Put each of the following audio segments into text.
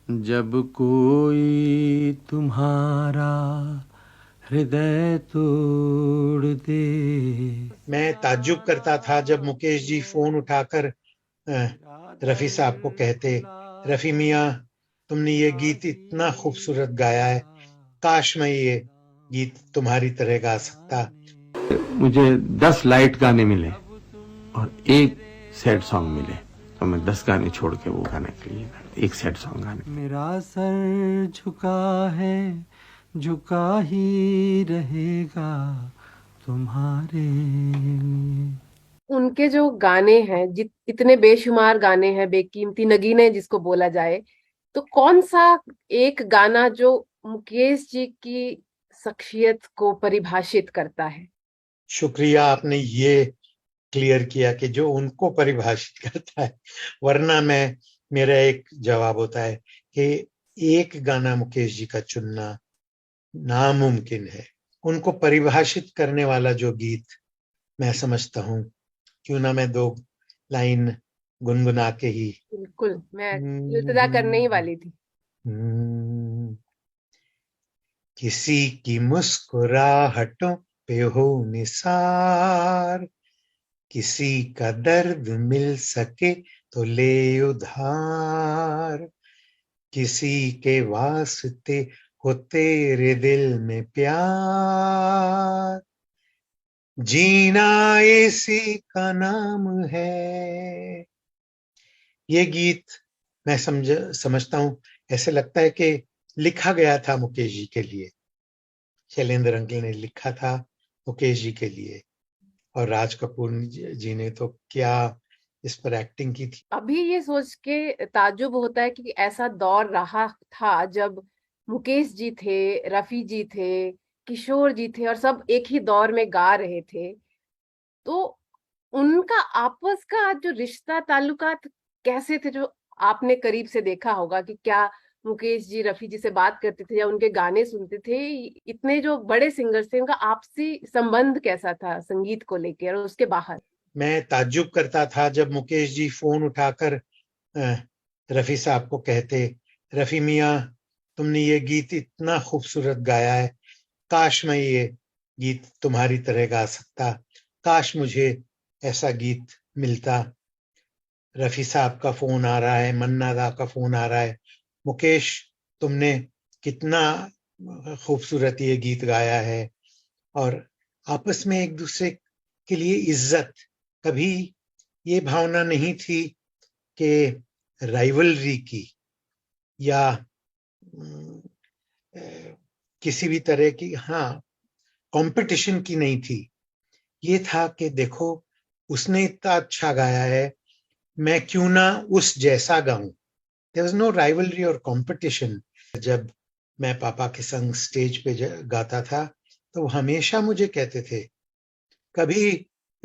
जब कोई तुम्हारा हृदय तोड़ दे। मैं ताज्जुब करता था जब मुकेश जी फोन उठाकर रफी साहब को कहते, रफी मियाँ तुमने ये गीत इतना खूबसूरत गाया है, काश मैं ये गीत तुम्हारी तरह गा सकता। मुझे 10 लाइट गाने मिले और एक सैड सॉन्ग मिले, तो मैं 10 गाने छोड़ के वो गाने के लिए एक सैड सॉन्ग गाने। मेरा सर झुका है, झुका ही रहेगा तुम्हारे लिए। उनके जो गाने हैं, इतने बेशुमार गाने हैं, बेकीमती नगीने जिसको बोला जाए, तो कौन सा एक गाना जो मुकेश जी की शख्सियत को परिभाषित करता है? शुक्रिया, आपने ये क्लियर किया कि जो उनको परिभाषित करता है, वरना मेरा एक जवाब होता है कि एक गाना मुकेश जी का चुनना नामुमकिन है। उनको परिभाषित करने वाला जो गीत मैं समझता हूँ, क्यों ना मैं 2 लाइन गुनगुना के ही। बिल्कुल, मैं इल्तिजा करने ही वाली थी। किसी की मुस्कुराहटों पे हो निसार, किसी का दर्द मिल सके तो ले उधार, किसी के वास्ते हो तेरे दिल में प्यार, जीना इसी का नाम है। ये गीत मैं समझता हूँ, ऐसे लगता है कि लिखा गया था मुकेश जी के लिए। शैलेंद्र अंकल ने लिखा था मुकेश जी के लिए, और राज कपूर जी ने तो क्या इस पर एक्टिंग की थी। अभी ये सोच के ताज्जुब होता है कि ऐसा दौर रहा था जब मुकेश जी थे, रफी जी थे, किशोर जी थे, और सब एक ही दौर में गा रहे थे। तो उनका आपस का जो रिश्ता ताल्लुकात कैसे थे, जो आपने करीब से देखा होगा कि क्या मुकेश जी रफी जी से बात करते थे या उनके गाने सुनते थे? इतने जो बड़े सिंगर्स थे, उनका आपसी संबंध कैसा था संगीत को लेकर और उसके बाहर? मैं ताज्जुब करता था जब मुकेश जी फोन उठाकर रफी साहब को कहते, रफी मियाँ तुमने ये गीत इतना खूबसूरत गाया है, काश मैं ये गीत तुम्हारी तरह गा सकता, काश मुझे ऐसा गीत मिलता। रफी साहब का फोन आ रहा है, मन्ना दा का फोन आ रहा है, मुकेश तुमने कितना खूबसूरत ये गीत गाया है। और आपस में एक दूसरे के लिए इज्जत, कभी ये भावना नहीं थी कि राइवलरी की या किसी भी तरह की, हाँ, कंपटीशन की नहीं थी। ये था कि देखो उसने इतना अच्छा गाया है, मैं क्यों ना उस जैसा गाऊं। देयर वाज नो राइवलरी और कंपटीशन। जब मैं पापा के संग स्टेज पे गाता था, तो वो हमेशा मुझे कहते थे, कभी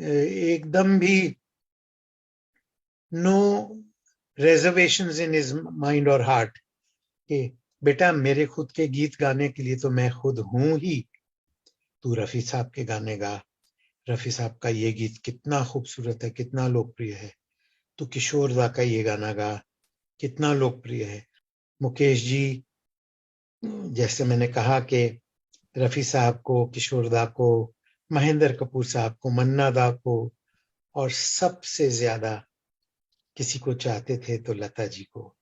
एकदम भी no reservations in his mind और हार्ट, कि बेटा मेरे खुद के गीत गाने के लिए तो मैं खुद हूं ही, तू रफी साहब के गाने गा, रफी साहब का ये गीत कितना खूबसूरत है, कितना लोकप्रिय है, तू किशोर दा का ये गाना गा, कितना लोकप्रिय है। मुकेश जी, जैसे मैंने कहा कि रफी साहब को, किशोर दा को, महेंद्र कपूर साहब को, मन्ना दा को, और सबसे ज्यादा किसी को चाहते थे तो लता जी को।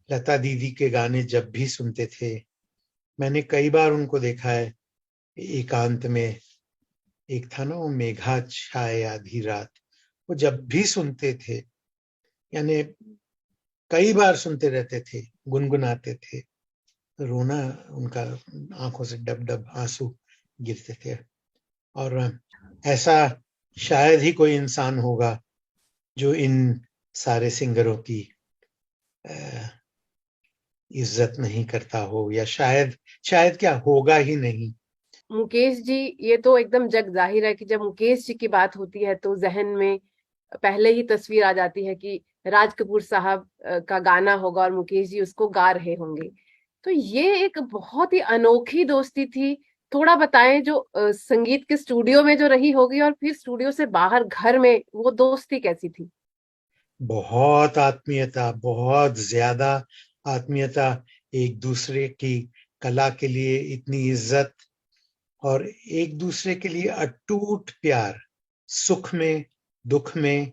लता दीदी के गाने जब भी सुनते थे, मैंने कई बार उनको देखा है एकांत में, एक था ना वो मेघा छाए आधी रात, वो जब भी सुनते थे, यानी कई बार सुनते रहते थे, गुनगुनाते थे, रोना उनका, आंखों से डब डब आंसू गिरते थे। और ऐसा शायद ही कोई इंसान होगा जो इन सारे सिंगरों की इज्जत नहीं करता हो, या शायद क्या होगा ही नहीं। मुकेश जी, ये तो एकदम जग जाहिर है कि जब मुकेश जी की बात होती है तो जहन में पहले ही तस्वीर आ जाती है कि राज कपूर साहब का गाना होगा और मुकेश जी उसको गा रहे होंगे। तो ये एक बहुत ही अनोखी दोस्ती थी। थोड़ा बताएं, जो संगीत के स्टूडियो में जो रही होगी और फिर स्टूडियो से बाहर घर में वो दोस्ती कैसी थी? बहुत आत्मीयता, बहुत ज्यादा आत्मीयता, एक दूसरे की कला के लिए इतनी इज्जत और एक दूसरे के लिए अटूट प्यार, सुख में दुख में।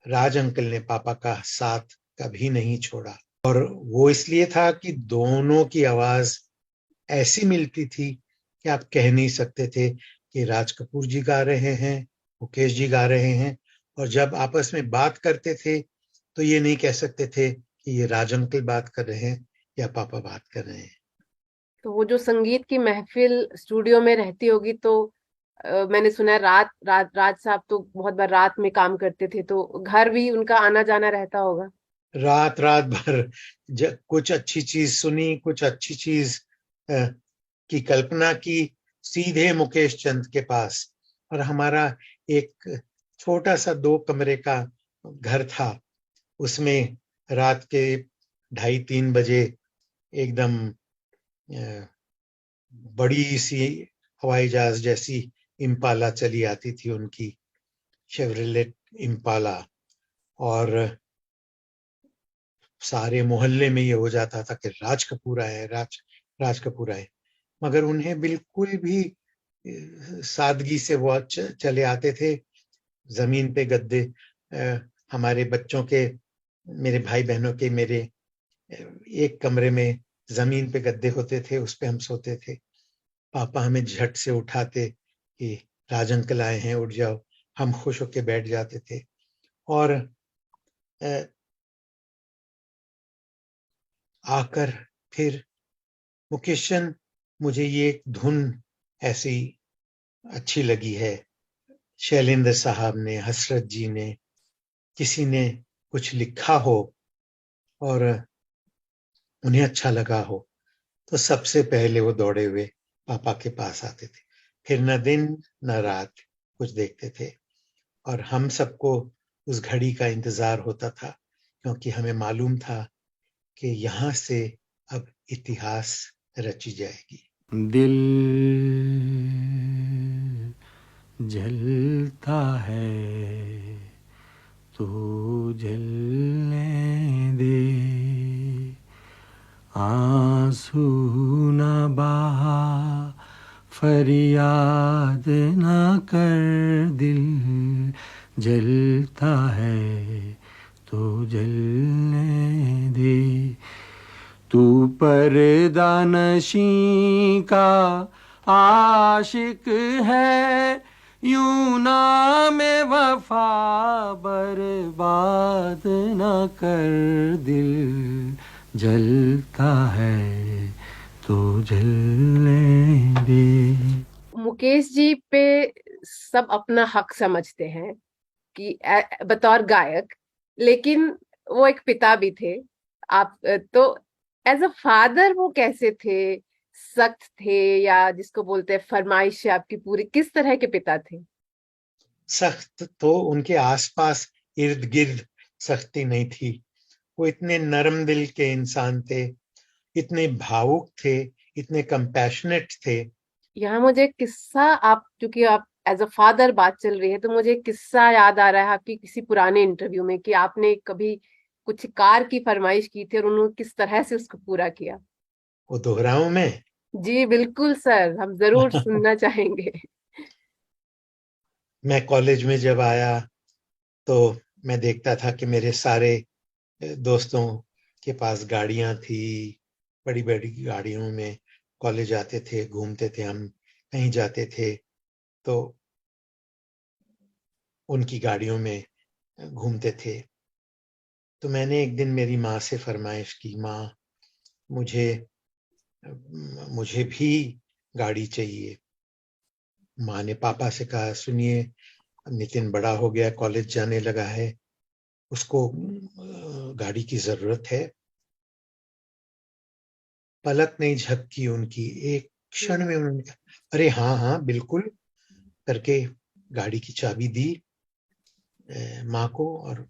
राज अंकल ने पापा का साथ कभी नहीं छोड़ा, और वो इसलिए था कि दोनों की आवाज ऐसी मिलती थी कि आप कह नहीं सकते थे कि राज कपूर जी गा रहे हैं, मुकेश जी गा रहे हैं। और जब आपस में बात करते थे तो ये नहीं कह सकते थे कि ये राज अंकल बात कर रहे हैं या पापा बात कर रहे हैं। तो वो जो संगीत की महफिल स्टूडियो में रहती होगी, तो मैंने सुना है राज साहब तो बहुत बार रात में काम करते थे, तो घर भी उनका आना जाना रहता होगा। रात रात भर कुछ अच्छी चीज सुनी, कुछ अच्छी चीज की कल्पना की, सीधे मुकेश चंद के पास। और हमारा एक छोटा सा 2 कमरे का घर था, उसमें रात के 2:30-3 बजे एकदम बड़ी सी हवाई जहाज जैसी इम्पाला चली आती थी, उनकी शेवरलेट इम्पाला। और सारे मोहल्ले में ये हो जाता था कि राज कपूर आए, राज कपूर आए। मगर उन्हें बिल्कुल भी सादगी से वो चले आते थे। जमीन पे गद्दे, हमारे बच्चों के, मेरे भाई बहनों के, मेरे एक कमरे में जमीन पे गद्दे होते थे, उस पे हम सोते थे। पापा हमें झट से उठाते कि राज अंकल आए हैं, उठ जाओ। हम खुश होके बैठ जाते थे। और आकर फिर मुकेश चंद, मुझे ये एक धुन ऐसी अच्छी लगी है, शैलेंद्र साहब ने, हसरत जी ने, किसी ने कुछ लिखा हो और उन्हें अच्छा लगा हो, तो सबसे पहले वो दौड़े हुए पापा के पास आते थे। फिर न दिन न रात कुछ देखते थे। और हम सबको उस घड़ी का इंतजार होता था, क्योंकि हमें मालूम था कि यहाँ से अब इतिहास रची जाएगी। दिल जलता है तो जलने दे, आंसू न बहा, फरियाद न कर, दिल जलता है तो जलने दे। तू पर्दा नशीं का आशिक है, यूं नाम वफा बर्बाद न कर, दिल जलता है तो जलने दे। मुकेश जी पे सब अपना हक समझते हैं कि बतौर गायक, लेकिन वो एक पिता भी थे। आप तो एज अ फादर वो कैसे थे? सख्त थे, या जिसको बोलते हैं फरमाइश आपकी पूरी, किस तरह के पिता थे? सख्त तो उनके आसपास इर्द गिर्द सख्ती नहीं थी। वो इतने नरम दिल के इंसान थे, इतने भावुक थे, इतने कंपैशनेट थे। यहाँ मुझे एक किस्सा, आप क्योंकि आप एज अ फादर बात चल रही है, तो मुझे एक किस्सा याद आ रहा है आपकी किसी पुराने इंटरव्यू में, कि आपने कभी कुछ कार की फरमाइश की थी और उन्होंने किस तरह से उसको पूरा किया। वो दोहराऊं मैं? जी बिल्कुल सर, हम जरूर सुनना चाहेंगे। मैं कॉलेज में जब आया तो मैं देखता था कि मेरे सारे दोस्तों के पास गाड़ियां थी, बड़ी बड़ी गाड़ियों में कॉलेज आते थे, घूमते थे। हम कहीं जाते थे तो उनकी गाड़ियों में घूमते थे। तो मैंने एक दिन मेरी माँ से फरमाइश की, माँ मुझे मुझे भी गाड़ी चाहिए। माँ ने पापा से कहा, सुनिए नितिन बड़ा हो गया, कॉलेज जाने लगा है, उसको गाड़ी की जरूरत है। पलक नहीं झपकी उनकी, एक क्षण में उन्होंने कहा, अरे हाँ हाँ बिल्कुल, करके गाड़ी की चाबी दी माँ को। और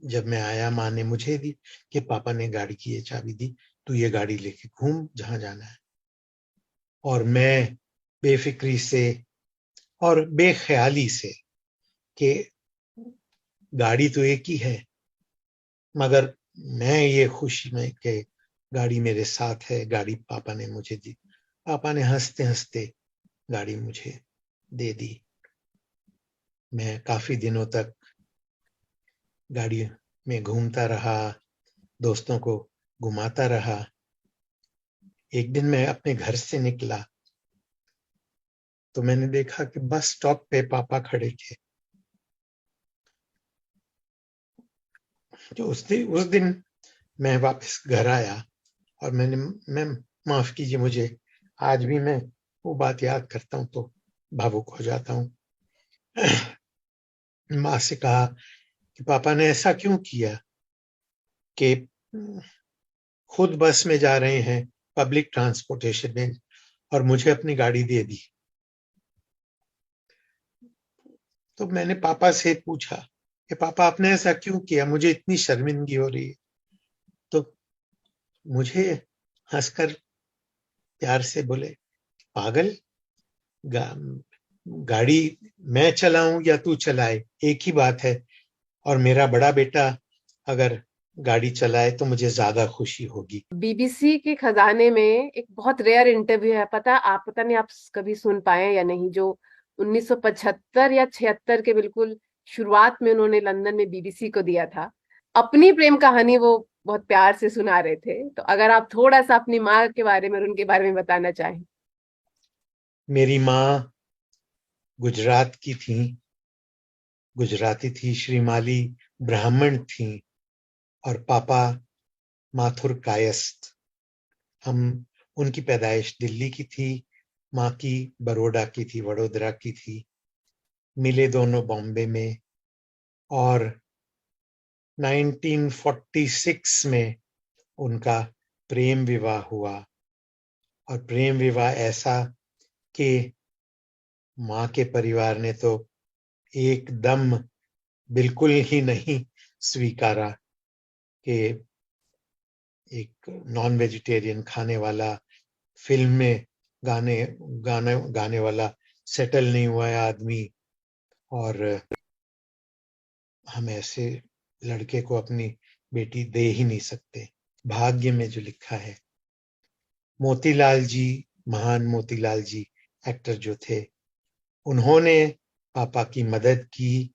जब मैं आया, माँ ने मुझे दी कि पापा ने गाड़ी की ये चाबी दी, तू ये गाड़ी लेके घूम जहां जाना है। और मैं बेफिक्री से और बेख्याली से कि गाड़ी तो एक ही है, मगर मैं ये खुशी में कि गाड़ी मेरे साथ है, गाड़ी पापा ने मुझे दी। पापा ने हंसते हंसते गाड़ी मुझे दे दी। मैं काफी दिनों तक गाड़ी में घूमता रहा, दोस्तों को घुमाता रहा। एक दिन मैं अपने घर से निकला तो मैंने देखा कि बस स्टॉप पे पापा खड़े थे। तो उस दिन मैं वापस घर आया और मैं माफ कीजिए, मुझे आज भी मैं वो बात याद करता हूँ तो भावुक हो जाता हूँ। माँ से कहा कि पापा ने ऐसा क्यों किया कि खुद बस में जा रहे हैं, पब्लिक ट्रांसपोर्टेशन में, और मुझे अपनी गाड़ी दे दी। तो मैंने पापा से पूछा कि पापा आपने ऐसा क्यों किया, मुझे इतनी शर्मिंदगी हो रही है। तो मुझे हंसकर प्यार से बोले, पागल, गा, गाड़ी मैं चलाऊं या तू चलाए, एक ही बात है। और मेरा बड़ा बेटा अगर गाड़ी चलाए तो मुझे ज्यादा खुशी होगी। बीबीसी के खजाने में एक बहुत रेयर इंटरव्यू है, पता नहीं आप कभी सुन पाए या नहीं, जो 1975 या 76 के बिल्कुल शुरुआत में उन्होंने लंदन में बीबीसी को दिया था। अपनी प्रेम कहानी वो बहुत प्यार से सुना रहे थे, तो अगर आप थोड़ा सा अपनी माँ के बारे में और उनके बारे में बताना चाहें। मेरी माँ गुजरात की थी, गुजराती थी, श्रीमाली ब्राह्मण थी, और पापा माथुर कायस्थ। हम उनकी पैदाइश दिल्ली की थी, माँ की बड़ौदा की थी, वडोदरा की थी। मिले दोनों बॉम्बे में, और 1946 में उनका प्रेम विवाह हुआ। और प्रेम विवाह ऐसा कि माँ के परिवार ने तो एकदम बिल्कुल ही नहीं स्वीकारा कि एक नॉन वेजिटेरियन खाने वाला, फिल्म में गाने गाने गाने वाला सेटल नहीं हुआ है आदमी, और हम ऐसे लड़के को अपनी बेटी दे ही नहीं सकते। भाग्य में जो लिखा है। मोतीलाल जी, महान मोतीलाल जी एक्टर जो थे, उन्होंने पापा की मदद की,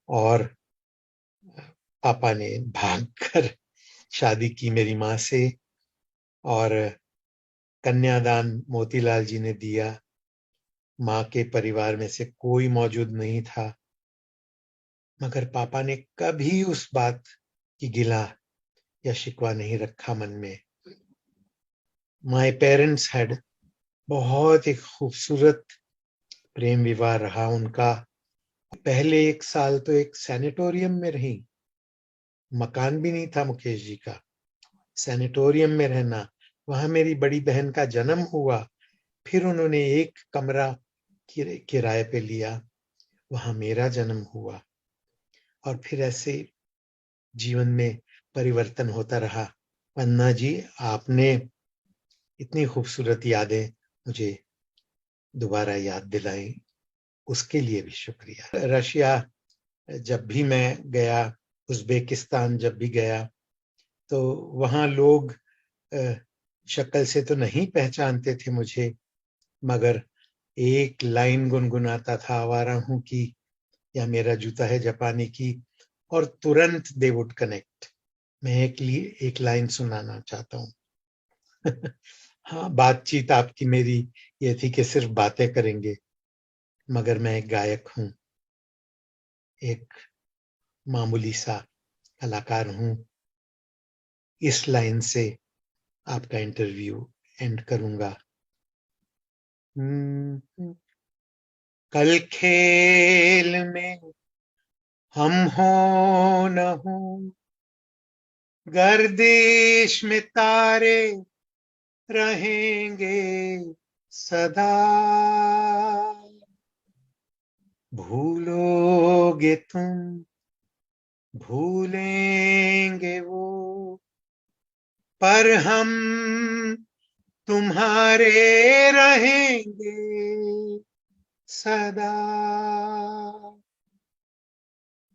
और पापा ने भागकर शादी की मेरी माँ से, और कन्यादान मोतीलाल जी ने दिया। माँ के परिवार में से कोई मौजूद नहीं था, मगर पापा ने कभी उस बात की गिला या शिकवा नहीं रखा मन में। माय पेरेंट्स हैड बहुत एक खूबसूरत प्रेम विवाह रहा उनका। पहले 1 साल तो एक सैनिटोरियम में रही, मकान भी नहीं था मुकेश जी का, सैनिटोरियम में रहना। वहां मेरी बड़ी बहन का जन्म हुआ, फिर उन्होंने एक कमरा किराए पे लिया, वहां मेरा जन्म हुआ, और फिर ऐसे जीवन में परिवर्तन होता रहा। पन्ना जी, आपने इतनी खूबसूरत यादें मुझे दोबारा याद दिलाई, उसके लिए भी शुक्रिया। रशिया जब भी मैं गया, उज्बेकिस्तान जब भी गया, तो वहाँ लोग शक्ल से तो नहीं पहचानते थे मुझे, मगर एक लाइन गुनगुनाता था, आवारा हूं की, या मेरा जूता है जापानी की, और तुरंत दे वुड कनेक्ट। मैं एक लाइन सुनाना चाहता हूँ। हाँ, बातचीत आपकी मेरी ये थी कि सिर्फ बातें करेंगे, मगर मैं एक गायक हूँ, एक मामूली सा कलाकार हूँ। इस लाइन से आपका इंटरव्यू एंड करूंगा। कल खेल में हम हो न हो, गर्दिश में तारे रहेंगे सदा। भूलोगे तुम, भूलेंगे वो, पर हम तुम्हारे रहेंगे सदा,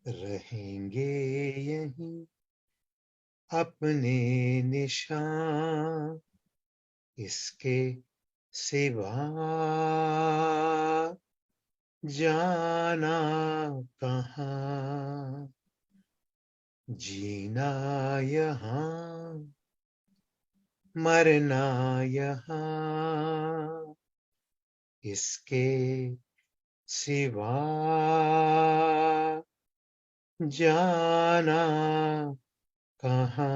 रहेंगे यहीं अपने निशान इसके सिवा जाना कहाँ, जीना यहाँ मरना यहाँ इसके सिवा जाना कहाँ।